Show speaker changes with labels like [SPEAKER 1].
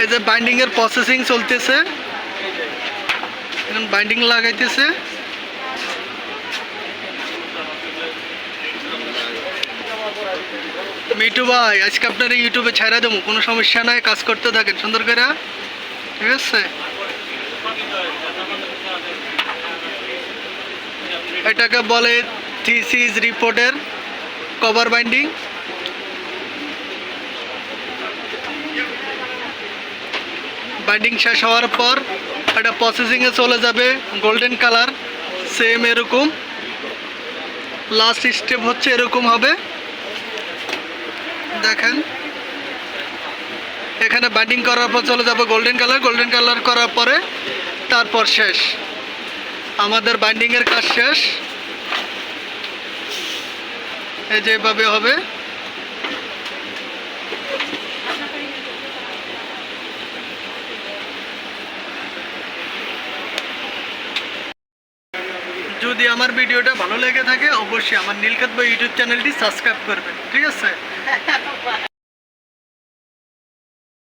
[SPEAKER 1] এই যে বাইন্ডিং এর প্রসেসিং চলতেছে, এখন বাইন্ডিং লাগাইতেছে। মিটু ভাই আজকে আপনার ইউটিউবে ছাড়া দেবো, কোনো সমস্যা নাই, কাজ করতে থাকেন সুন্দর করে, ঠিক আছে? এটাকে বলে থিসিস রিপোর্টের কভার বাইন্ডিং। বাইন্ডিং শেষ হওয়ার পর এটা প্রসেসিংয়ে চলে যাবে, গোল্ডেন কালার সেম এরকম। লাস্ট স্টেপ হচ্ছে এরকম হবে, দেখেন এখানে বাইন্ডিং করার পর চলে যাবে গোল্ডেন কালার। গোল্ডেন কালার করার পরে তারপর শেষ, আমাদের বাইন্ডিংয়ের কাজ শেষ। এই যেভাবে হবে। যদি আমার ভিডিওটা ভালো লেগে থাকে অবশ্যই আমার নীলক্ষেত বই ইউটিউব চ্যানেলটি সাবস্ক্রাইব করবেন, ঠিক আছে?